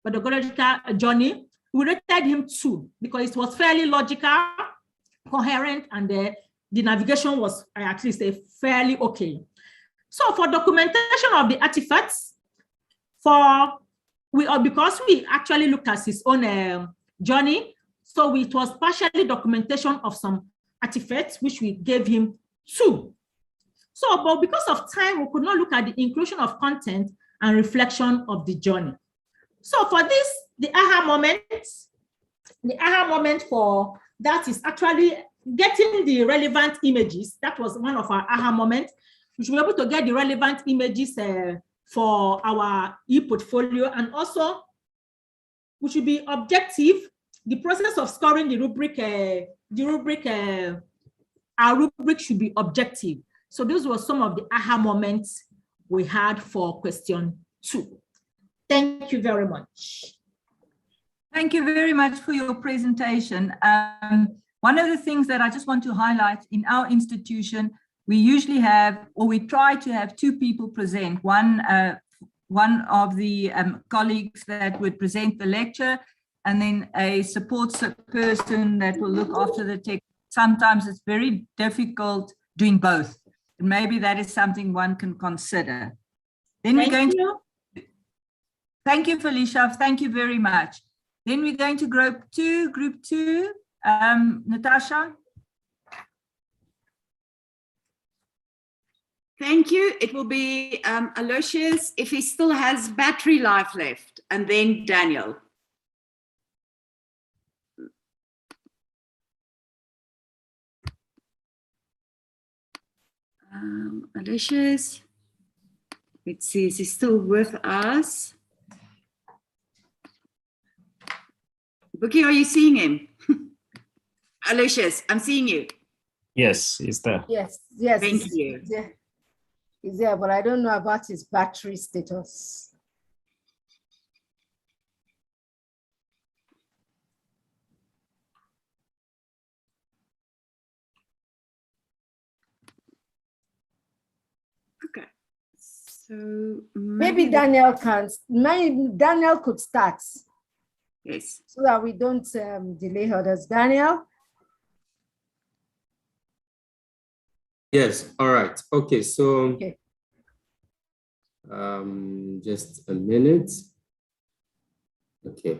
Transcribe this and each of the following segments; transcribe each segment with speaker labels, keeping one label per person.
Speaker 1: pedagogical journey, we rated him 2 because it was fairly logical, coherent, and the navigation was at least fairly okay. So for documentation of the artifacts, because we actually looked at his own journey, so it was partially documentation of some artifacts, which we gave him 2. So, but because of time, we could not look at the inclusion of content and reflection of the journey. So for this, the aha moment for that is actually getting the relevant images. That was one of our aha moments. We should be able to get the relevant images for our e-portfolio, and also we should be objective. The process of scoring the rubric, our rubric should be objective. So those were some of the aha moments we had for question 2. Thank you very much.
Speaker 2: Thank you very much for your presentation. One of the things that I just want to highlight in our institution, we usually have, or we try to have 2 people present. One of the colleagues that would present the lecture, and then a support person that will look after the text. Sometimes it's very difficult doing both. And maybe that is something one can consider. Then we're going to, thank you, Felicia. Thank you very much. Then we're going to group two. Natasha.
Speaker 3: Thank you. It will be Aloysius, if he still has battery life left, and then Daniel. Aloysius, let's see, is he still with us? Bookie, are you seeing him? Aloysius, I'm seeing you.
Speaker 4: Yes, he's there.
Speaker 5: Yes.
Speaker 3: Thank you.
Speaker 5: He's there, but I don't know about his battery status.
Speaker 3: Okay, so
Speaker 5: maybe Daniel could start.
Speaker 3: Yes.
Speaker 5: So that we don't delay others. Daniel?
Speaker 6: Yes, all right. Okay, so
Speaker 5: okay.
Speaker 6: Just a minute. Okay.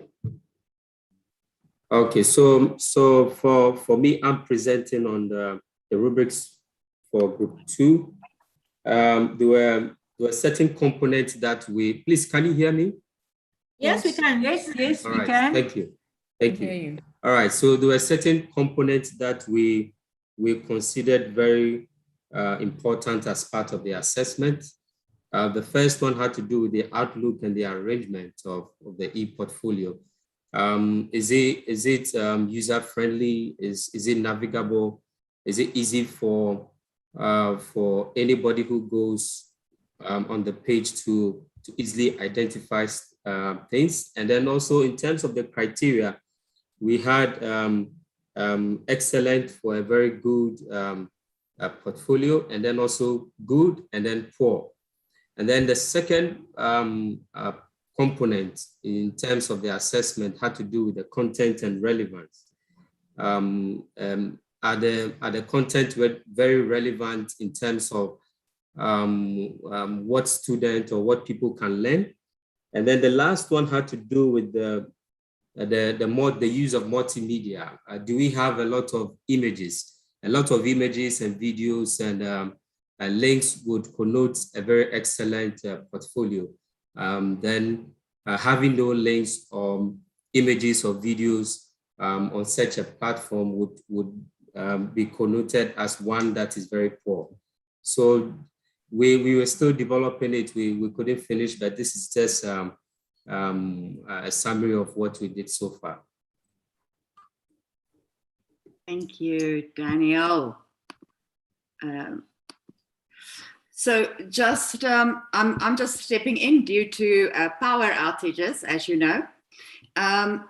Speaker 6: Okay, so for me, I'm presenting on the rubrics for group 2. There were certain components that we, please, can you hear me?
Speaker 1: Yes, we can.
Speaker 2: Yes,
Speaker 6: all
Speaker 2: we
Speaker 6: right.
Speaker 2: can.
Speaker 6: Thank you. All right, so there were certain components that we considered very important as part of the assessment. The first one had to do with the outlook and the arrangement of the e-portfolio. Is it user-friendly? Is it navigable? Is it easy for anybody who goes on the page to easily identify things? And then also in terms of the criteria, we had excellent for a very good portfolio, and then also good, and then poor. And then the second component in terms of the assessment had to do with the content and relevance. Are the content very relevant in terms of what students or what people can learn? And then the last one had to do with the use of multimedia. Do we have a lot of images? A lot of images and videos and links would connote a very excellent portfolio. Then having no links or images or videos on such a platform would be connoted as one that is very poor. So we were still developing it. We couldn't finish, but this is just a summary of what we did so far.
Speaker 3: Thank you, Daniel. So just, I'm just stepping in due to power outages, as you know.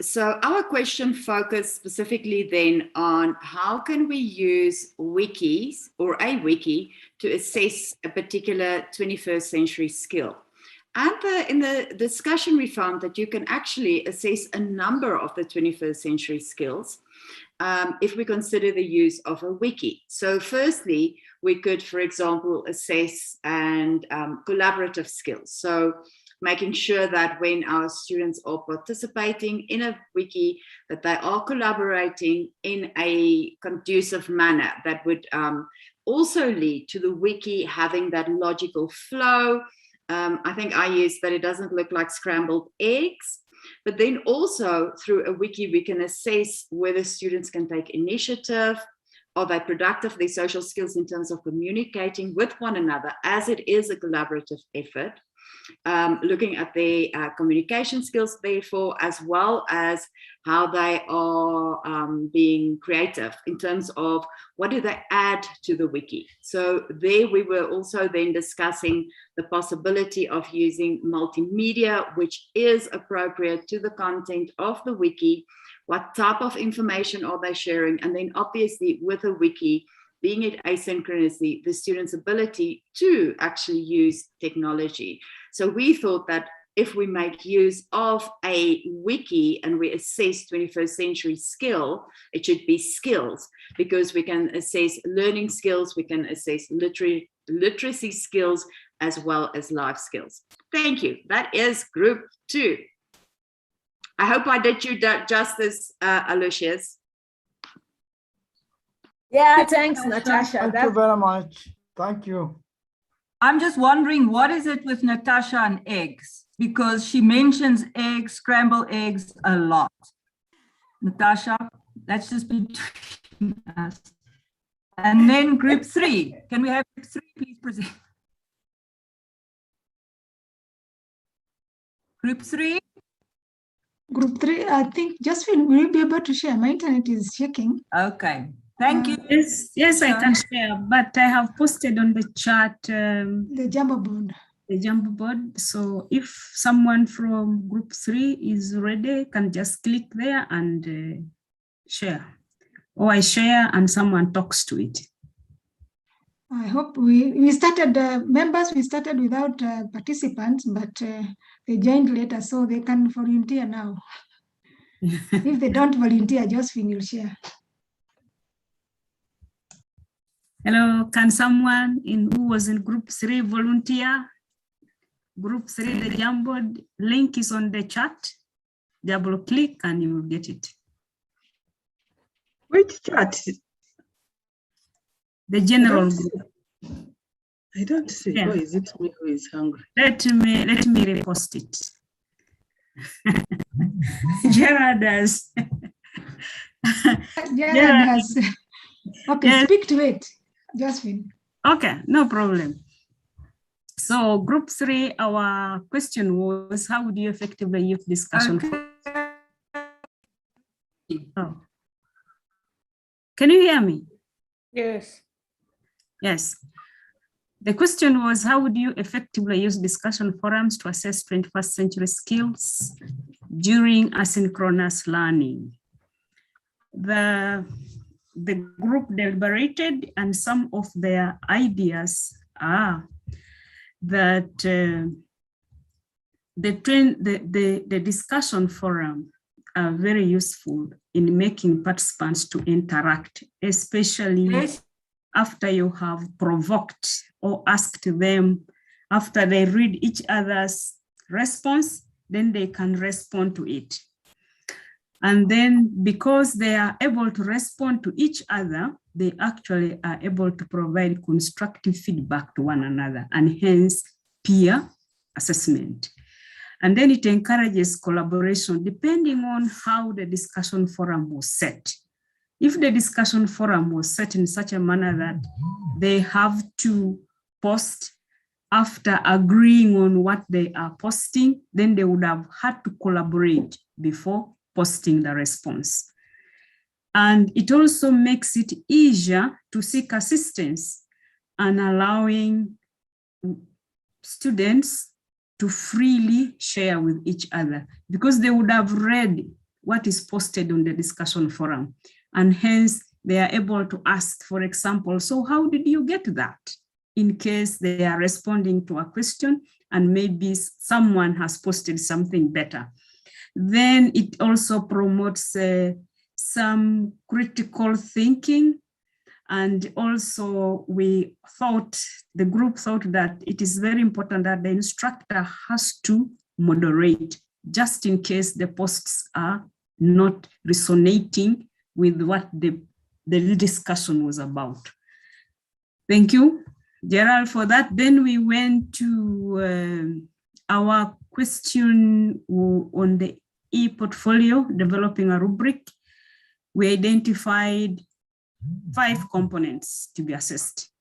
Speaker 3: So our question focused specifically then on how can we use wikis or a wiki to assess a particular 21st century skill. And in the discussion, we found that you can actually assess a number of the 21st century skills if we consider the use of a wiki. So firstly, we could, for example, assess and collaborative skills. So making sure that when our students are participating in a wiki, that they are collaborating in a conducive manner that would also lead to the wiki having that logical flow. I think I used that it doesn't look like scrambled eggs, but then also through a wiki, we can assess whether students can take initiative. Are they productive, their social skills in terms of communicating with one another, as it is a collaborative effort. Looking at their communication skills, therefore, as well as how they are being creative in terms of what do they add to the wiki. So there we were also then discussing the possibility of using multimedia, which is appropriate to the content of the wiki. What type of information are they sharing? And then obviously with a wiki, being it asynchronously, the student's ability to actually use technology. So we thought that if we make use of a wiki and we assess 21st century skill, it should be skills, because we can assess learning skills, we can assess literacy skills, as well as life skills. Thank you. That is group 2. I hope I did you justice, Aloysius.
Speaker 5: Yeah, thanks, Natasha.
Speaker 7: Thank you very much. Thank you.
Speaker 2: I'm just wondering, what is it with Natasha and eggs? Because she mentions eggs, scrambled eggs a lot. Natasha, that's just between us. And then group 3. Can we have group 3, please present? Group 3?
Speaker 8: Group 3, I think Josephine will be able to share. My internet is checking.
Speaker 2: Okay, thank you.
Speaker 9: Yes, I can share, but I have posted on the chat
Speaker 8: the Jumbo board.
Speaker 9: The Jumbo board. So if someone from group 3 is ready, can just click there and share. Or I share and someone talks to it.
Speaker 8: I hope we started, members, we started without participants, but they joined later, so they can volunteer now. If they don't volunteer, Josephine will share.
Speaker 9: Hello, can someone who was in group 3 volunteer? Group 3, the Jamboard link is on the chat. Double click and you will get it.
Speaker 10: Which chat?
Speaker 9: The general group.
Speaker 10: I don't see.
Speaker 9: Yeah.
Speaker 10: Or is it me who is hungry?
Speaker 9: Let me repost it. Gerard does.
Speaker 8: Gerard has. Okay, yes. Speak to it, Josephine.
Speaker 9: Okay, no problem. So group 3, our question was, how would you effectively use discussion?
Speaker 2: Okay.
Speaker 9: Oh. Can you hear me?
Speaker 5: Yes.
Speaker 9: Yes. The question was, how would you effectively use discussion forums to assess 21st century skills during asynchronous learning? The group deliberated, and some of their ideas are that the discussion forum are very useful in making participants to interact, especially after you have provoked or asked them, after they read each other's response, then they can respond to it. And then because they are able to respond to each other, they actually are able to provide constructive feedback to one another, and hence peer assessment. And then it encourages collaboration depending on how the discussion forum was set. If the discussion forum was set in such a manner that they have to post after agreeing on what they are posting, then they would have had to collaborate before posting the response. And it also makes it easier to seek assistance and allowing students to freely share with each other, because they would have read what is posted on the discussion forum. And hence they are able to ask, for example, so how did you get that? In case they are responding to a question and maybe someone has posted something better. Then it also promotes some critical thinking. And also the group thought that it is very important that the instructor has to moderate, just in case the posts are not resonating with what the discussion was about. Thank you, Gerald, for that. Then we went to our question on the e-portfolio, developing a rubric. We identified 5 components to be assessed: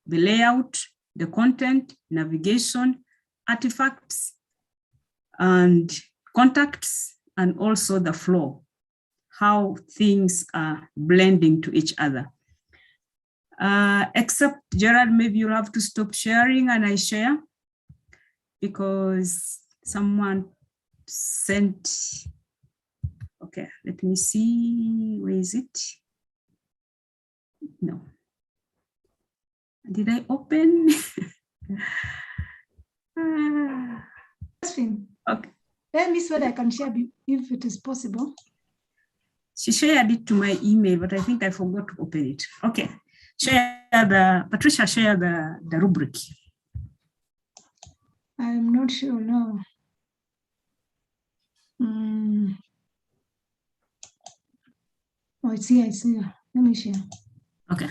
Speaker 9: the layout, the content, navigation, artifacts, and contacts, and also the flow, how things are blending to each other. Except Gerard, maybe you'll have to stop sharing and I share, because someone sent, okay, let me see, where is it? No. Did I open? Okay.
Speaker 8: Let me see what I can share if it is possible.
Speaker 9: She shared it to my email, but I think I forgot to open it. Okay. Patricia, share the rubric.
Speaker 8: I'm not sure, no. Oh, I see. Let me share.
Speaker 9: Okay.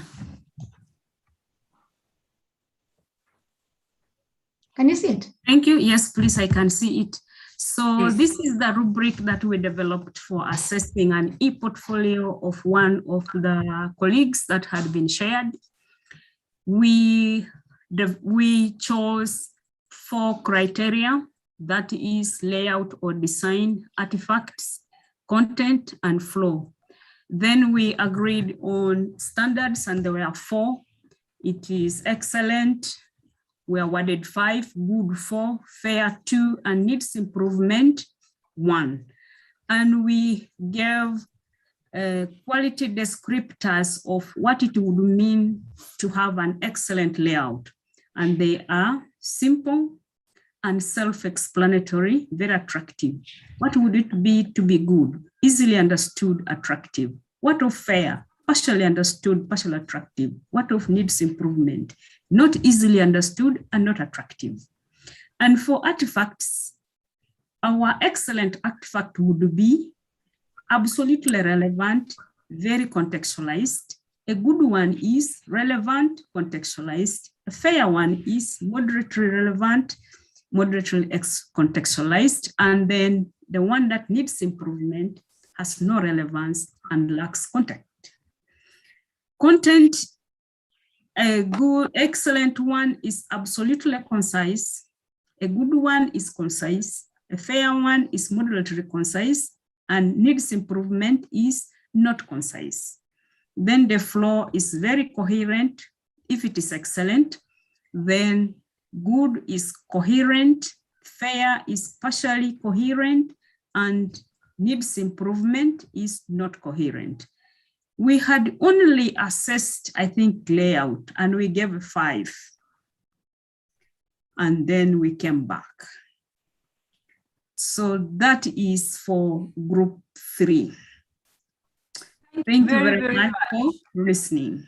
Speaker 8: Can you see it?
Speaker 9: Thank you. Yes, please, I can see it. So
Speaker 3: Yes.
Speaker 9: This is the rubric that we developed for assessing an e-portfolio of one of the colleagues that had been shared. We chose 4 criteria, that is layout or design, artifacts, content, and flow. Then we agreed on standards, and there were 4. It is excellent, we awarded 5, good 4, fair 2, and needs improvement 1. And we gave quality descriptors of what it would mean to have an excellent layout. And they are simple and self-explanatory, very attractive. What would it be to be good? Easily understood, attractive. What of fair? Partially understood, partially attractive. What of needs improvement? Not easily understood and not attractive. And for artifacts, our excellent artifact would be absolutely relevant, very contextualized. A good one is relevant, contextualized. A fair one is moderately relevant, moderately contextualized. And then the one that needs improvement has no relevance and lacks context. Content, a good, excellent one is absolutely concise. A good one is concise. A fair one is moderately concise, and needs improvement is not concise. Then the flow is very coherent. If it is excellent, then good is coherent, fair is partially coherent, and needs improvement is not coherent. We had only assessed, I think, layout, and we gave 5. And then we came back. So that is for group 3. Thank you very much for listening.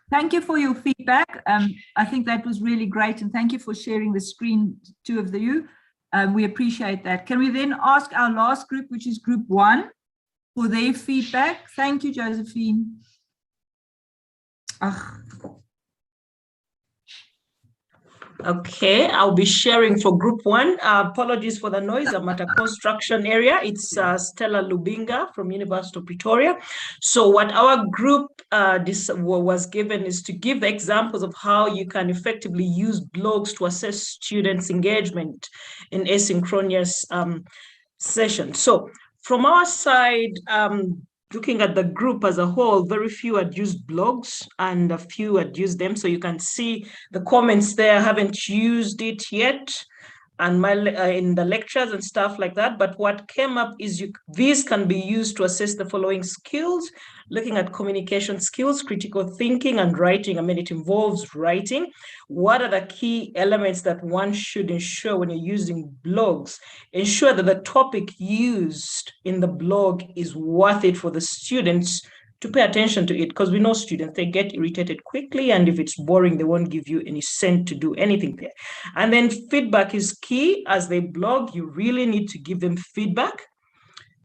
Speaker 2: Thank you for your feedback. I think that was really great, and thank you for sharing the screen, 2 of you. We appreciate that. Can we then ask our last group, which is group 1, for their feedback? Thank you, Josephine.
Speaker 11: Okay, I'll be sharing for group 1. Apologies for the noise. I'm at a construction area. It's Stella Lubinga from University of Pretoria. So what our group was given is to give examples of how you can effectively use blogs to assess students' engagement in asynchronous sessions. So from our side, looking at the group as a whole, very few had used blogs and a few had used them. So you can see the comments there, haven't used it yet. and in the lectures and stuff like that. But what came up is these can be used to assess the following skills, looking at communication skills, critical thinking, and writing. I mean, it involves writing. What are the key elements that one should ensure when you're using blogs? Ensure that the topic used in the blog is worth it for the students to pay attention to it, because we know students, they get irritated quickly, and if it's boring, they won't give you any cent to do anything there. And then feedback is key. As they blog, you really need to give them feedback.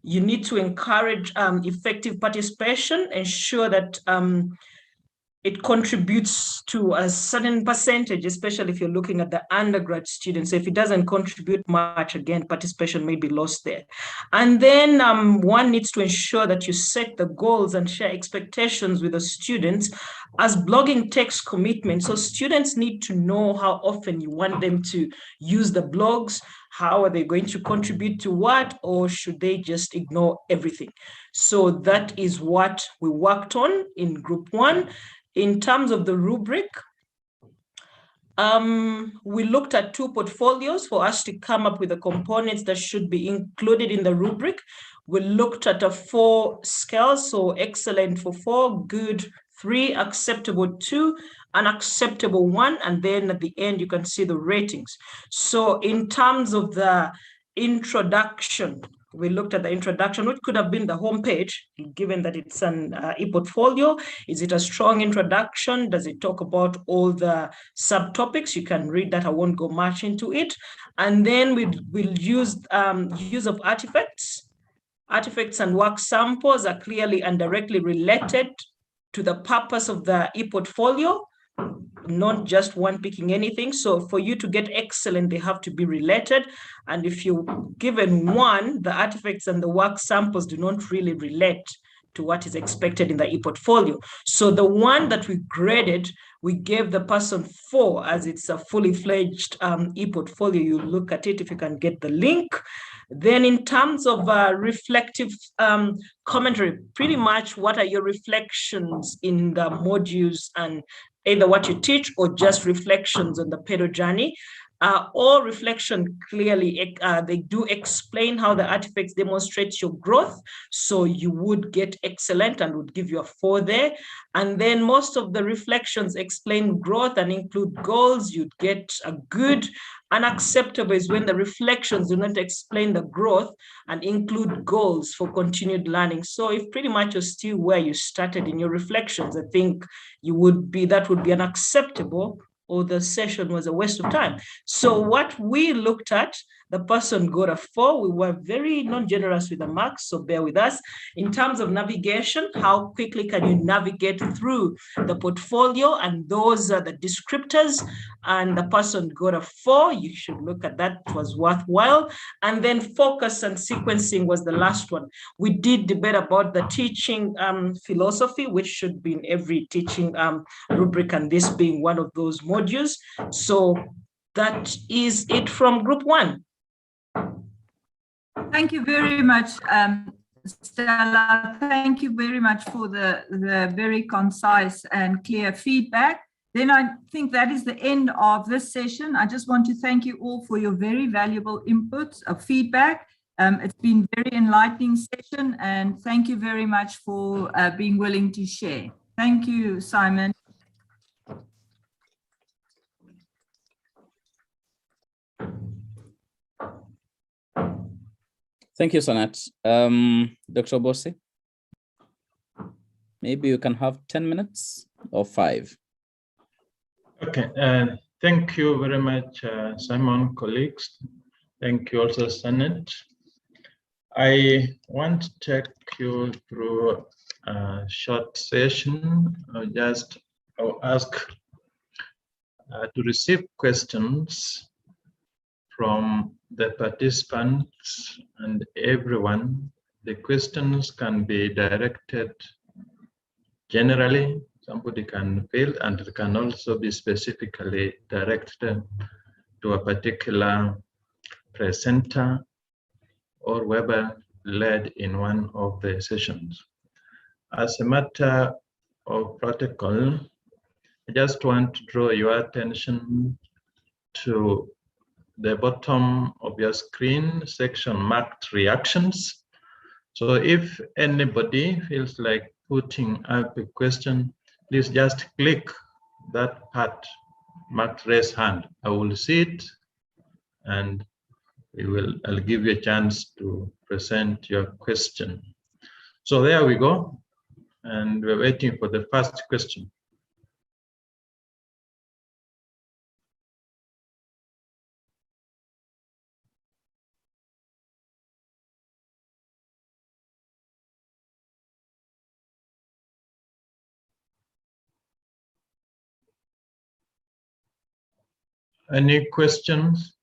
Speaker 11: You need to encourage effective participation, ensure that it contributes to a certain percentage, especially if you're looking at the undergrad students. If it doesn't contribute much, again, participation may be lost there. And then one needs to ensure that you set the goals and share expectations with the students, as blogging takes commitment. So students need to know how often you want them to use the blogs, how are they going to contribute to what, or should they just ignore everything? So that is what we worked on in group 1. In terms of the rubric, we looked at 2 portfolios for us to come up with the components that should be included in the rubric. We looked at a 4 scales, so excellent for 4, good 3, acceptable 2, unacceptable 1, and then at the end you can see the ratings. So in terms of the introduction, we looked at the introduction, which could have been the homepage, given that it's an e-portfolio. Is it a strong introduction? Does it talk about all the subtopics? You can read that. I won't go much into it. And then we'll use use of artifacts. Artifacts and work samples are clearly and directly related to the purpose of the e-portfolio, not just one picking anything. So for you to get excellent, they have to be related. And if you're given one, the artifacts and the work samples do not really relate to what is expected in the e-portfolio. So the one that we graded, we gave the person 4, as it's a fully fledged e-portfolio. You look at it if you can get the link. Then in terms of reflective commentary, pretty much what are your reflections in the modules, and either what you teach or just reflections on the PedaL journey. All reflection clearly, they do explain how the artifacts demonstrate your growth. So you would get excellent and would give you a 4 there. And then most of the reflections explain growth and include goals. You'd get a good. Unacceptable is when the reflections do not explain the growth and include goals for continued learning. So if pretty much you're still where you started in your reflections, I think that would be unacceptable, or the session was a waste of time. So what we looked at, the person got a 4. We were very non-generous with the marks, so bear with us. In terms of navigation, how quickly can you navigate through the portfolio? And those are the descriptors. And the person got a 4. You should look at that. It was worthwhile. And then focus and sequencing was the last one. We did debate about the teaching philosophy, which should be in every teaching rubric, and this being one of those modules. So that is it from group 1.
Speaker 2: Thank you very much, Stella. Thank you very much for the very concise and clear feedback. Then I think that is the end of this session. I just want to thank you all for your very valuable inputs of feedback. It's been a very enlightening session, and thank you very much for being willing to share. Thank you, Simon.
Speaker 12: Thank you, Sonat. Dr. Bossi, maybe you can have 10 minutes or 5.
Speaker 13: Okay, thank you very much, Simon, colleagues. Thank you also, Senate. I want to take you through a short session. I'll ask to receive questions from the participants and everyone. The questions can be directed generally. Somebody can fill, and it can also be specifically directed to a particular presenter or whoever led in one of the sessions. As a matter of protocol, I just want to draw your attention to the bottom of your screen section marked reactions. So if anybody feels like putting up a question, please just click that part marked raise hand. I will see it and I'll give you a chance to present your question. So there we go. And we're waiting for the first question. Any questions?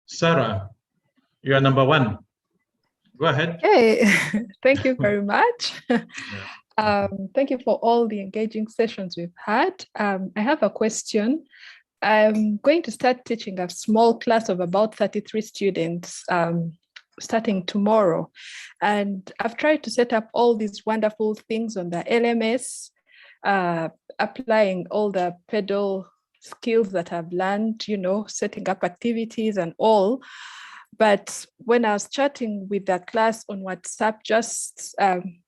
Speaker 13: Sarah, you are number one. Go ahead.
Speaker 14: Hey, thank you very much. Thank you for all the engaging sessions we've had. I have a question. I'm going to start teaching a small class of about 33 students starting tomorrow. And I've tried to set up all these wonderful things on the LMS, applying all the PedaL skills that I've learned, you know, setting up activities and all. But when I was chatting with the class on WhatsApp just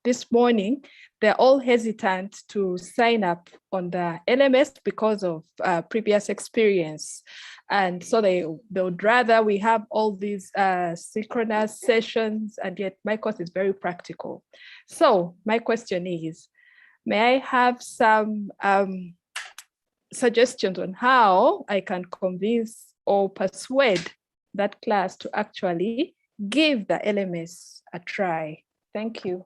Speaker 14: this morning, they're all hesitant to sign up on the LMS because of previous experience. And so they would rather we have all these synchronous sessions, and yet my course is very practical. So my question is, may I have some suggestions on how I can convince or persuade that class to actually give the LMS a try? Thank you.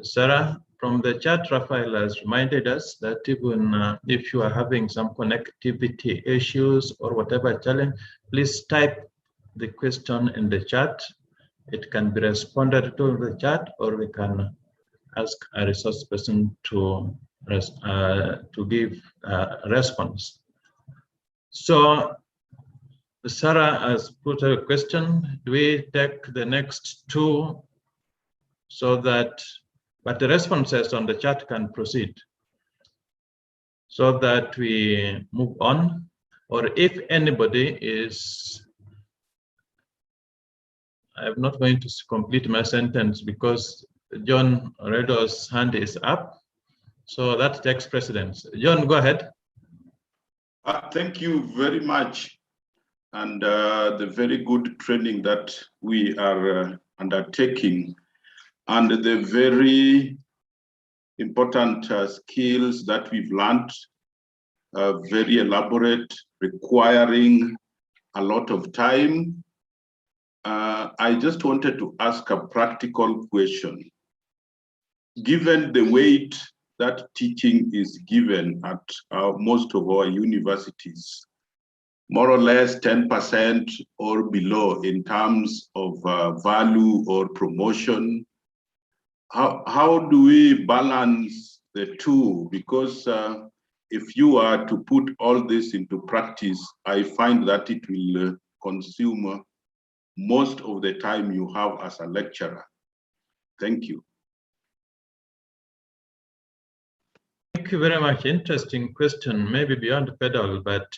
Speaker 13: Sarah, from the chat, Rafael has reminded us that even if you are having some connectivity issues or whatever challenge, please type the question in the chat. It can be responded to in the chat, or we can ask a resource person to give a response. So Sarah has put a question. Do we take the next two so that, but the responses on the chat can proceed so that we move on? Or if anybody is, I'm not going to complete my sentence because John Redo's hand is up. So that takes precedence. John, go ahead.
Speaker 15: Thank you very much. And the very good training that we are undertaking, and the very important skills that we've learned, very elaborate, requiring a lot of time. I just wanted to ask a practical question. Given the weight that teaching is given at most of our universities, more or less 10% or below in terms of value or promotion, how do we balance the two? Because if you are to put all this into practice, I find that it will consume most of the time you have as a lecturer. Thank you.
Speaker 13: Thank you very much. Interesting question, maybe beyond PedaL, but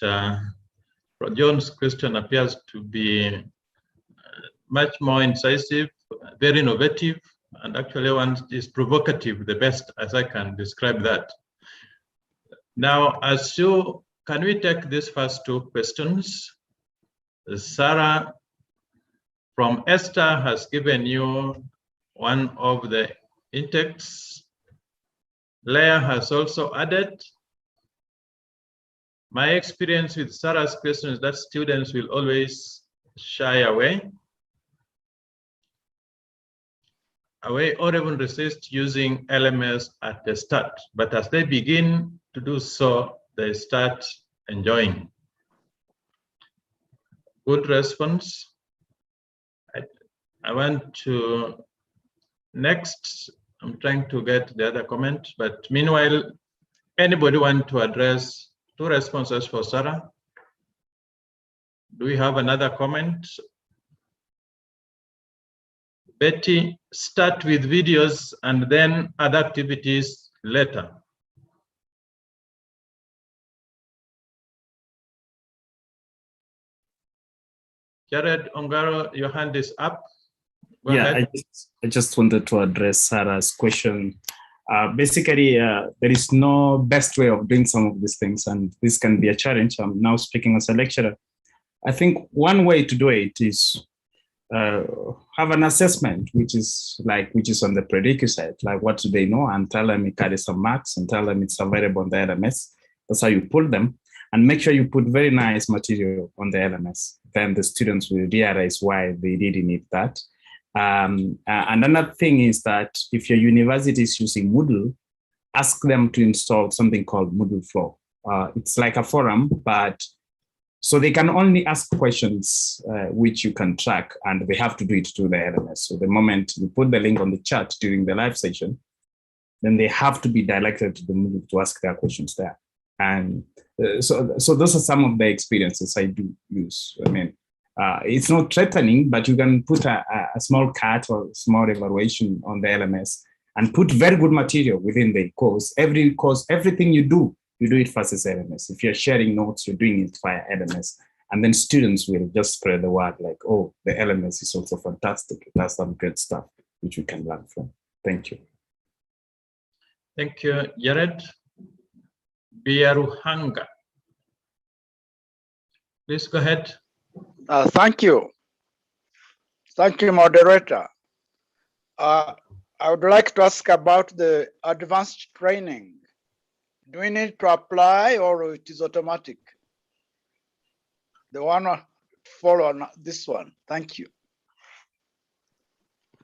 Speaker 13: John's question appears to be much more incisive, very innovative, and actually one is provocative, the best as I can describe that. Now, can we take these first two questions? Sarah from Esther has given you one of the intakes. Leah has also added. My experience with Sarah's question is that students will always shy away or even resist using LMS at the start. But as they begin to do so, they start enjoying. Good response. I want to next, I'm trying to get the other comment, but meanwhile, anybody want to address two responses for Sarah? Do we have another comment? Betty, start with videos and then other activities later. Jared Ongaro, your hand is up. Go ahead.
Speaker 4: I just wanted to address Sarah's question. Basically, there is no best way of doing some of these things, and this can be a challenge. I'm now speaking as a lecturer. I think one way to do it is have an assessment, which is on the prerequisite, like what do they know, and tell them it carries some marks and tell them it's available on the LMS. That's how you pull them, and make sure you put very nice material on the LMS. Then the students will realize why they really need that. And another thing is that if your university is using Moodle, ask them to install something called Moodle Flow. It's like a forum, but so they can only ask questions which you can track, and they have to do it through the LMS. So the moment you put the link on the chat during the live session, then they have to be directed to the Moodle to ask their questions there. And so those are some of the experiences I do use. I mean, it's not threatening, but you can put a small cut or small evaluation on the LMS and put very good material within the course. Every course, everything you do it first as LMS. If you're sharing notes, you're doing it via LMS. And then students will just spread the word like, oh, the LMS is also fantastic. It has some great stuff which we can learn from. Thank you.
Speaker 13: Thank you, Jared. Biaruhanga. Please go ahead.
Speaker 7: Thank you. Thank you, moderator. I would like to ask about the advanced training. Do we need to apply or it is automatic? The one follow on this one. Thank you.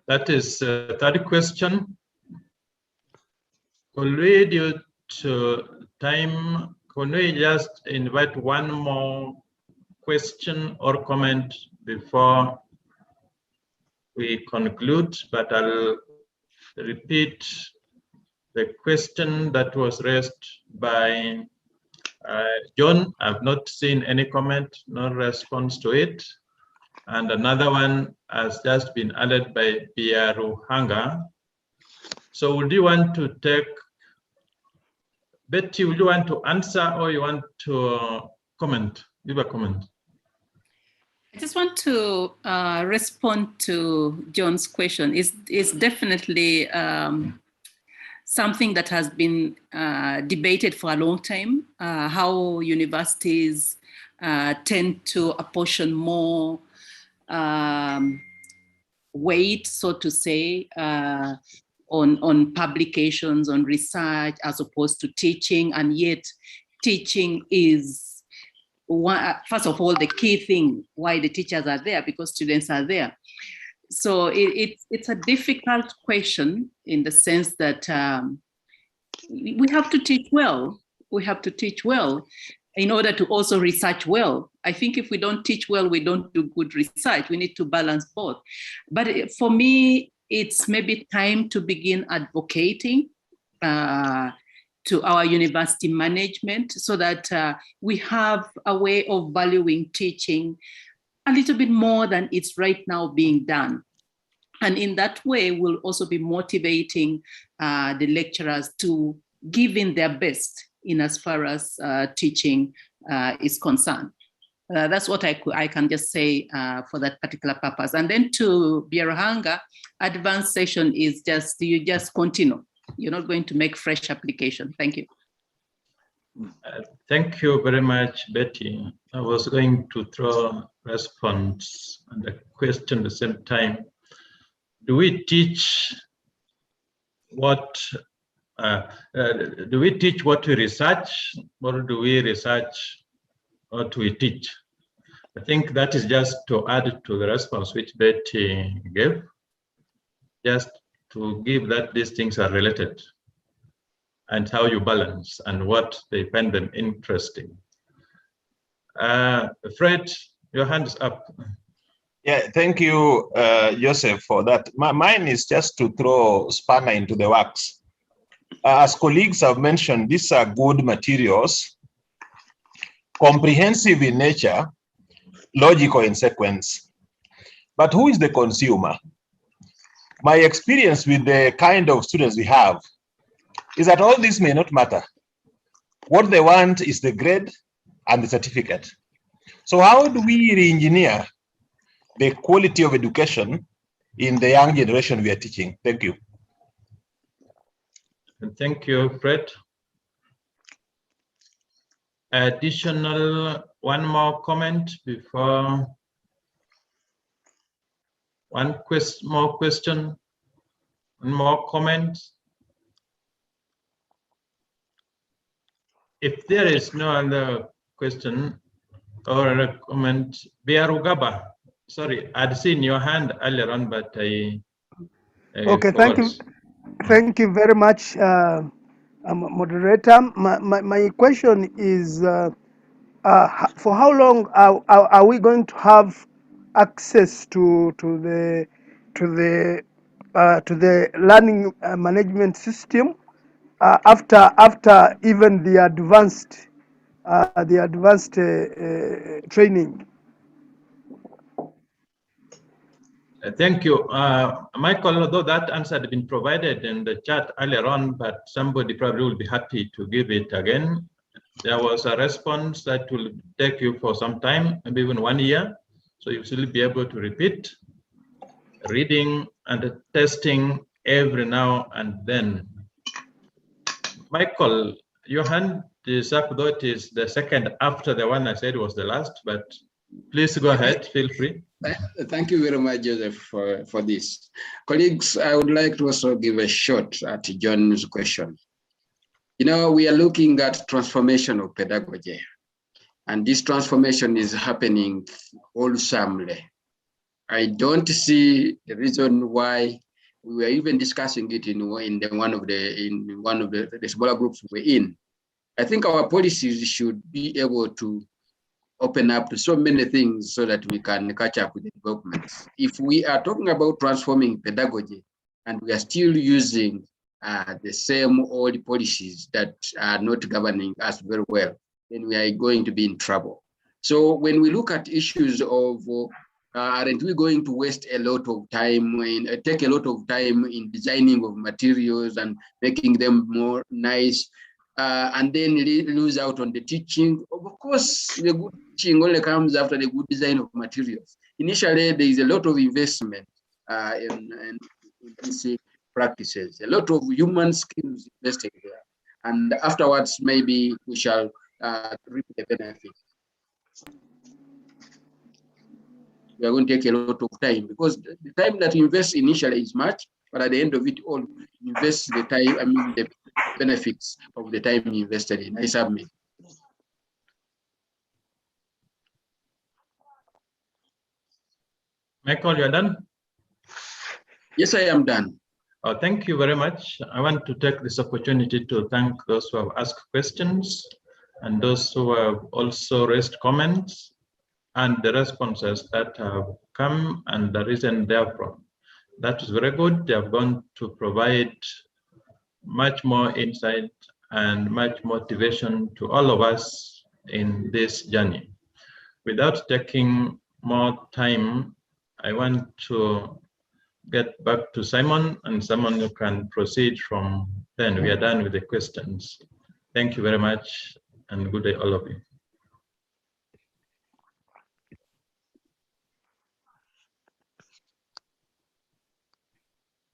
Speaker 13: That is the third question. Could we, due to time, could we just invite one more question or comment before we conclude? But I'll repeat the question that was raised by John. I've not seen any comment, no response to it. And another one has just been added by Biaruhanga. So would you want to take, Betty, would you want to answer or you want to comment, leave a comment?
Speaker 16: I just want to respond to John's question. It's definitely something that has been debated for a long time, how universities tend to apportion more weight, so to say, on publications, on research, as opposed to teaching. And yet teaching is, first of all, the key thing why the teachers are there, because students are there. So it's a difficult question in the sense that we have to teach well. We have to teach well in order to also research well. I think if we don't teach well, we don't do good research. We need to balance both. But for me, it's maybe time to begin advocating to our university management so that we have a way of valuing teaching a little bit more than it's right now being done. And in that way, we'll also be motivating the lecturers to give in their best in as far as teaching is concerned. That's what I can just say for that particular purpose. And then to Biaruhanga, advanced session is just, you just continue. You're not going to make fresh application. Thank you.
Speaker 13: Thank you very much, Betty. I was going to throw response and a question at the same time. Do we teach what we research, or do we research what we teach? I think that is just to add to the response which Betty gave, just to give that these things are related and how you balance and what they find them interesting. Fred, your hand is up.
Speaker 17: Yeah, thank you, Joseph, for that. Mine is just to throw spanner into the works. As colleagues have mentioned, these are good materials, comprehensive in nature, logical in sequence. But who is the consumer? my experience with the kind of students we have is that all this may not matter. What they want is the grade and the certificate. So how do we re-engineer the quality of education in the young generation we are teaching? Thank you.
Speaker 13: And thank you, Fred. Additional, one more comment before one more question, one more comment. If there is no other question or a comment, Biarugaba, sorry, I'd seen your hand earlier on, but I
Speaker 18: Okay,
Speaker 13: forgot.
Speaker 18: thank you very much, moderator. My question is, for how long are we going to have access to the learning management system after even the advanced training?
Speaker 13: Thank you. Michael, although that answer had been provided in the chat earlier on, but somebody probably will be happy to give it again. There was a response that will take you for some time, maybe even 1 year. So you'll still be able to repeat reading and testing every now and then. Michael, your hand is up, though it is the second after the one I said was the last, but please go ahead, feel free.
Speaker 19: Thank you very much, Joseph, for this. Colleagues, I would like to also give a shot at John's question. You know, we are looking at transformation of pedagogy, and this transformation is happening wholesomely. I don't see the reason why we were even discussing it in one of the smaller groups we're in. I think our policies should be able to open up to so many things so that we can catch up with the developments. If we are talking about transforming pedagogy and we are still using the same old policies that are not governing us very well, then we are going to be in trouble. So when we look at issues of aren't we going to waste a lot of time and take a lot of time in designing of materials and making them more nice, and then lose out on the teaching? Of course, the good teaching only comes after the good design of materials. Initially, there is a lot of investment in basic practices, a lot of human skills invested there. And afterwards, maybe we shall reap the benefit. We are going to take a lot of time because the time that you invest initially is much, but at the end of it all, invest the time, the benefits of the time you invested in. I submit.
Speaker 13: Michael, you're done?
Speaker 19: Yes, I am done.
Speaker 13: Oh, thank you very much. I want to take this opportunity to thank those who have asked questions and those who have also raised comments and the responses that have come and the reason therefrom. That is very good. They have gone to provide much more insight and much motivation to all of us in this journey. Without taking more time, I want to get back to Simon, and Simon, you can proceed from then. We are done with the questions. Thank you very much, and good day, all of you.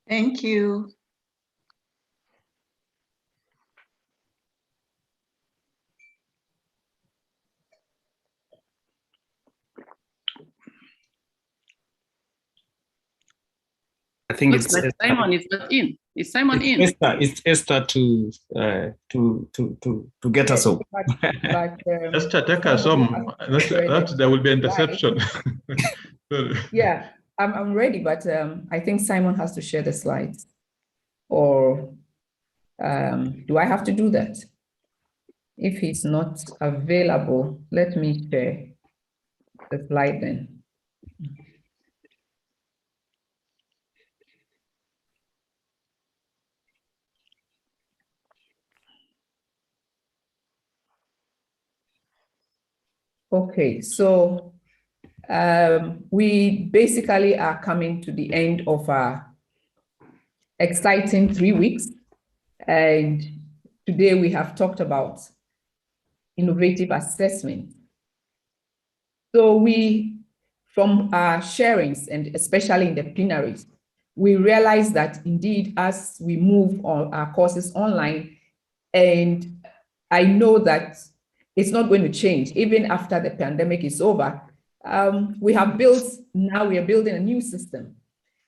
Speaker 11: Thank you.
Speaker 4: I think
Speaker 16: Looks like Simon is not in. Is Simon in?
Speaker 4: It's Esther to get us home.
Speaker 13: Esther, take us home. There will be a interception.
Speaker 20: Yeah, I'm ready, but I think Simon has to share the slides. Or do I have to do that? If he's not available, let me share the slide then. Okay, so we basically are coming to the end of our exciting 3 weeks. And today we have talked about innovative assessment. So from our sharings, and especially in the plenaries, we realize that indeed, as we move on our courses online, and I know that it's not going to change even after the pandemic is over. We are building a new system.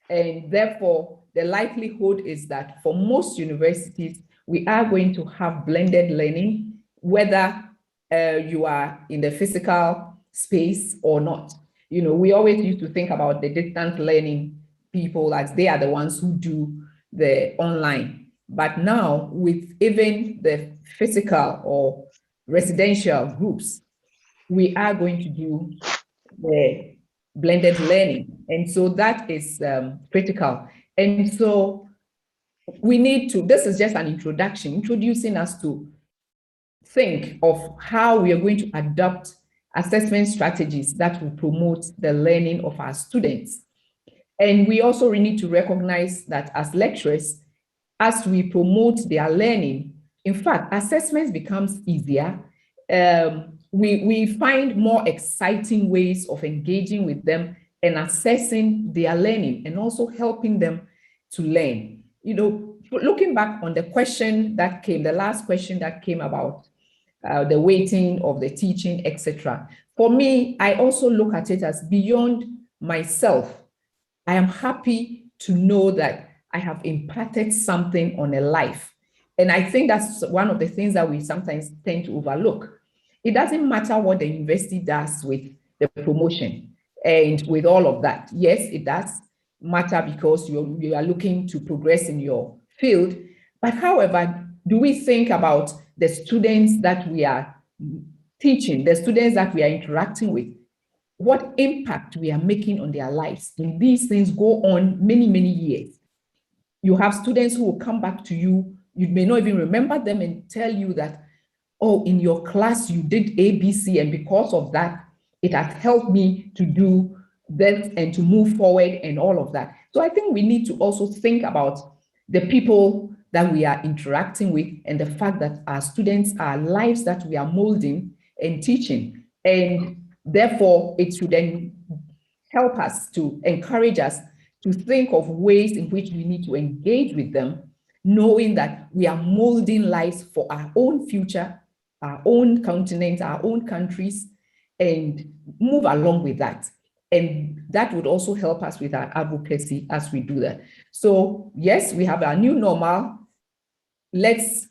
Speaker 20: And therefore, the likelihood is that for most universities, we are going to have blended learning, whether you are in the physical space or not. You know, we always used to think about the distance learning people as they are the ones who do the online. But now with even the physical or residential groups, we are going to do the blended learning. And so that is critical. And so we need to, this is just an introduction, introducing us to think of how we are going to adopt assessment strategies that will promote the learning of our students. And we also need to recognize that as lecturers, as we promote their learning, in fact, assessments becomes easier. We find more exciting ways of engaging with them and assessing their learning and also helping them to learn. You know, looking back on the question that came, the last question that came about the weighting of the teaching, etc. For me, I also look at it as beyond myself. I am happy to know that I have imparted something on a life. And I think that's one of the things that we sometimes tend to overlook. It doesn't matter what the university does with the promotion and with all of that. Yes, it does matter because you are looking to progress in your field. But however, do we think about the students that we are teaching, the students that we are interacting with, what impact we are making on their lives? And these things go on many, many years. You have students who will come back to you, you may not even remember them, and tell you that, oh, in your class you did ABC, and because of that, it has helped me to do this and to move forward and all of that. So I think we need to also think about the people that we are interacting with and the fact that our students are lives that we are molding and teaching. And therefore, it should then help us to encourage us to think of ways in which we need to engage with them, knowing that we are molding lives for our own future, our own continent, our own countries, and move along with that. And that would also help us with our advocacy as we do that. So yes, we have our new normal. Let's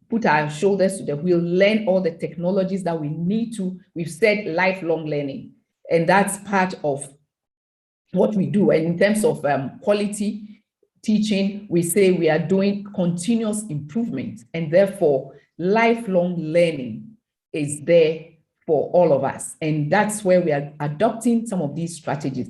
Speaker 20: put our shoulders to the wheel, learn all the technologies that we need to. We've said lifelong learning, and that's part of what we do. And in terms of quality teaching, we say we are doing continuous improvement, and therefore lifelong learning is there for all of us. And that's where we are adopting some of these strategies.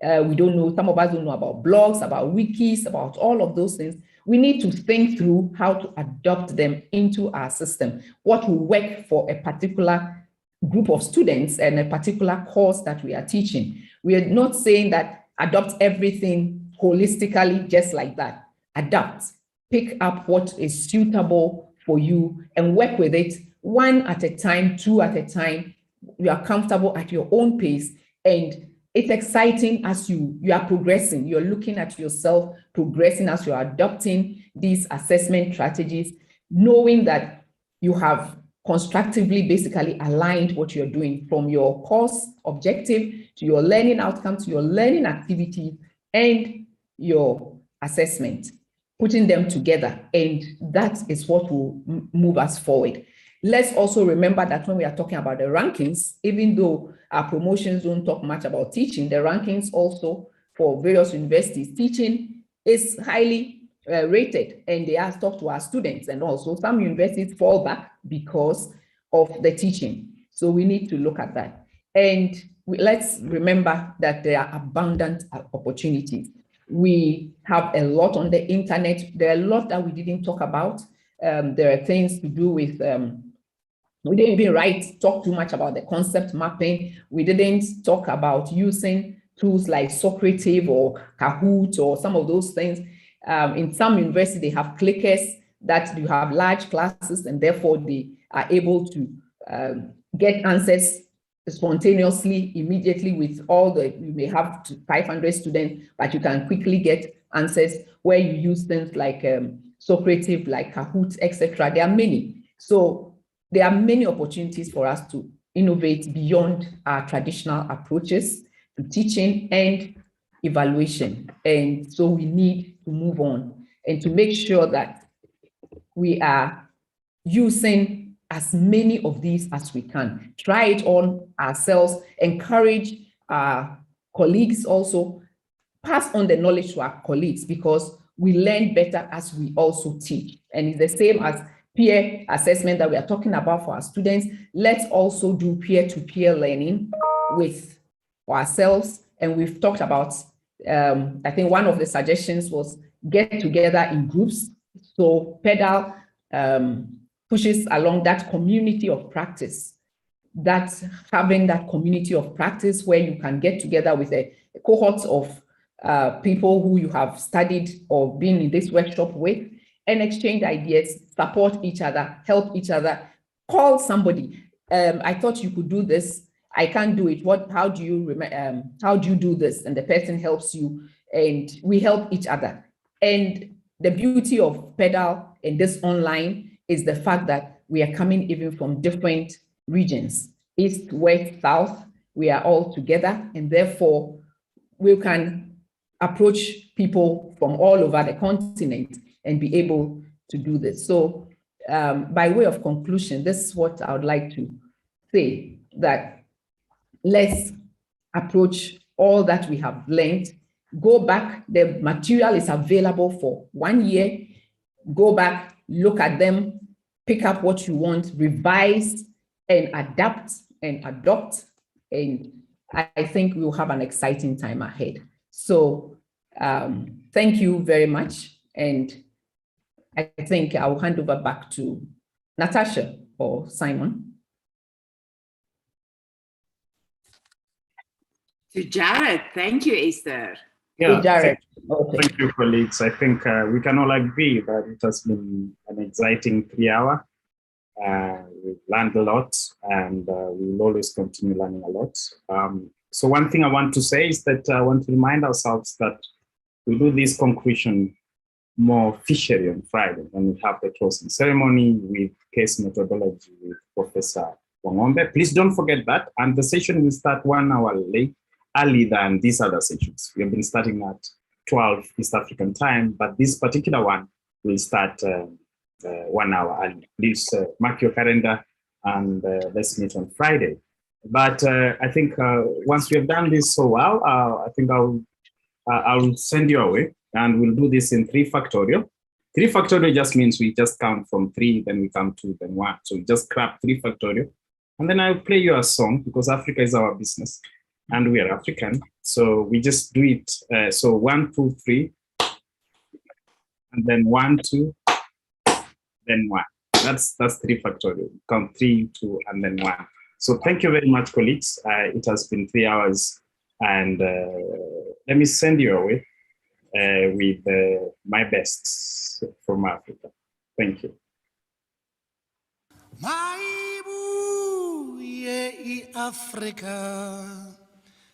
Speaker 20: We don't know, some of us don't know about blogs, about wikis, about all of those things. We need to think through how to adopt them into our system, what will work for a particular group of students and a particular course that we are teaching. We are not saying that adopt everything holistically just like that. Adapt, pick up what is suitable for you and work with it one at a time, two at a time. You are comfortable at your own pace, and it's exciting as you are progressing. You're looking at yourself progressing as you're adopting these assessment strategies, knowing that you have constructively basically aligned what you're doing from your course objective to your learning outcome, to your learning activity and your assessment, putting them together. And that is what will move us forward. Let's also remember that when we are talking about the rankings, even though our promotions don't talk much about teaching, the rankings also for various universities, teaching is highly rated, and they are talked to our students. And also some universities fall back because of the teaching. So we need to look at that. And let's remember that there are abundant opportunities. We have a lot on the internet. There are a lot that we didn't talk about. There are things to do with we didn't even talk too much about the concept mapping. We didn't talk about using tools like Socrative or Kahoot or some of those things. In some universities, they have clickers that you have large classes, and therefore they are able to get answers spontaneously, immediately with all the, you may have 500 students, but you can quickly get answers where you use things like Socrative, like Kahoot, etc. There are many. So there are many opportunities for us to innovate beyond our traditional approaches to teaching and evaluation. And so we need to move on and to make sure that we are using as many of these as we can. Try it on ourselves, encourage our colleagues also, pass on the knowledge to our colleagues, because we learn better as we also teach. And it's the same as peer assessment that we are talking about for our students. Let's also do peer-to-peer learning with ourselves. And we've talked about, I think one of the suggestions was get together in groups. So PedaL pushes along that community of practice, that's having that community of practice where you can get together with a cohort of people who you have studied or been in this workshop with, and exchange ideas, support each other, help each other, call somebody. I thought you could do this. I can't do it. How do you do this? And the person helps you, and we help each other. And the beauty of PedaL and this online is the fact that we are coming even from different regions, east, west, south. We are all together, and therefore we can approach people from all over the continent and be able to do this. So by way of conclusion, this is what I would like to say, that let's approach all that we have learned, go back, the material is available for 1 year, go back, look at them, pick up what you want, revise and adapt and adopt, and I think we'll have an exciting time ahead. So thank you very much, and I think I'll hand over back to Natasha or Simon.
Speaker 3: To Jared. Thank you, Esther.
Speaker 4: Yeah,
Speaker 20: Jared.
Speaker 4: Thank you, colleagues. I think we can all agree that it has been an exciting 3 hours. We've learned a lot, and we will always continue learning a lot. So one thing I want to say is that I want to remind ourselves that we do this conclusion more officially on Friday when we have the closing ceremony with case methodology with Professor Wangombe. Please don't forget that. And the session will start 1 hour late, early than these other sessions. We have been starting at 12 East African time, but this particular one will start 1 hour early. Please mark your calendar and let's meet on Friday. But I think once we have done this so well, I think I'll send you away, and we'll do this in 3 factorial. 3 factorial just means we just count from 3, then we come 2, then 1. So we just grab 3 factorial, and then I'll play you a song, because Africa is our business and we are African. So we just do it. So 1, 2, 3, and then 1, 2, then 1. That's 3 factorial. Count 3, 2, and then 1. So thank you very much, colleagues. It has been 3 hours, and let me send you away with my best from Africa. Thank you.
Speaker 21: Africa,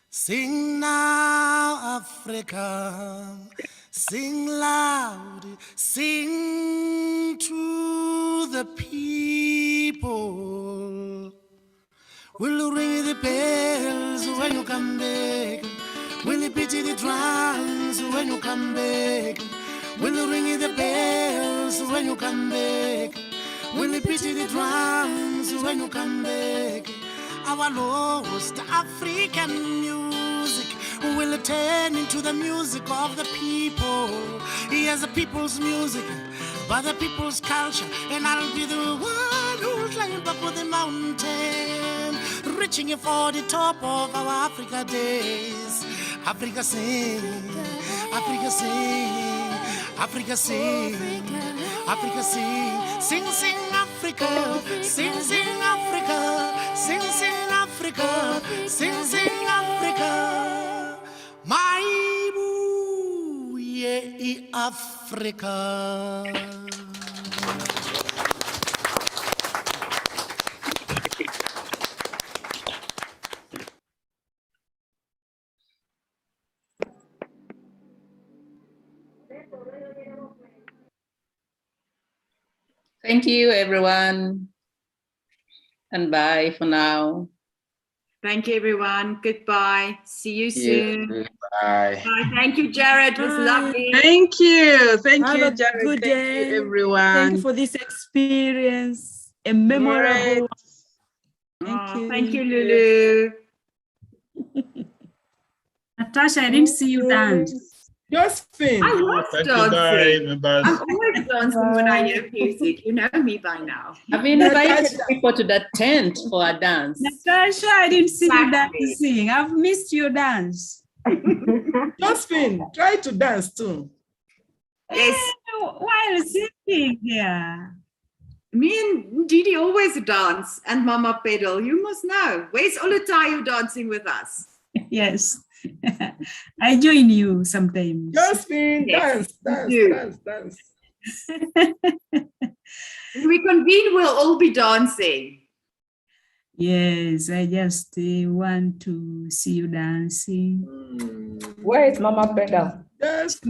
Speaker 21: sing now, Africa, sing loud, sing to the people. We'll ring the bells when you come back. We'll beat the drums when you come back. We'll ring the bells when you come back. We'll beat the drums when you come back. Our lost African music will turn into the music of the people. Here's the people's music, but the people's culture, and I'll be the one who'll climb up the mountain, reaching for the top of our Africa days. Africa sing, Africa sing, Africa sing, Africa sing, sing, sing Africa, sing, sing Africa, sing, sing Africa, sing, sing Africa. My boo, yeah. iAfrika.
Speaker 16: Thank you, everyone. And bye for now.
Speaker 3: Thank you, everyone. Goodbye. See you soon.
Speaker 19: Bye.
Speaker 3: Bye. Thank you, Jared. It was lovely.
Speaker 10: Thank you. Thank
Speaker 1: Have
Speaker 10: you,
Speaker 1: a
Speaker 10: Jared.
Speaker 1: good
Speaker 10: Thank
Speaker 1: day.
Speaker 10: you, everyone.
Speaker 1: Thank you for this experience. A memorable.
Speaker 3: Thank you, Lulu.
Speaker 9: Natasha, I didn't see you dance.
Speaker 11: Josephine.
Speaker 3: I was
Speaker 13: Thank
Speaker 3: dancing.
Speaker 13: you, bye,
Speaker 3: I'm always dancing when I hear music. You know me by now.
Speaker 16: I've invited people to the tent for a dance.
Speaker 9: Natasha, I didn't see you dancing. I've missed your dance.
Speaker 11: Josephine, try to dance too.
Speaker 3: Yes.
Speaker 9: While sitting here.
Speaker 3: Me and Didi always dance, and Mama PedaL. You must know. Where's Olutayu dancing with us?
Speaker 9: Yes. I join you sometimes.
Speaker 11: Josephine,
Speaker 3: Yes,
Speaker 11: dance.
Speaker 3: When we convene, we'll all be dancing.
Speaker 9: Yes, I just want to see you dancing.
Speaker 20: Where is Mama PedaL?
Speaker 11: Yes.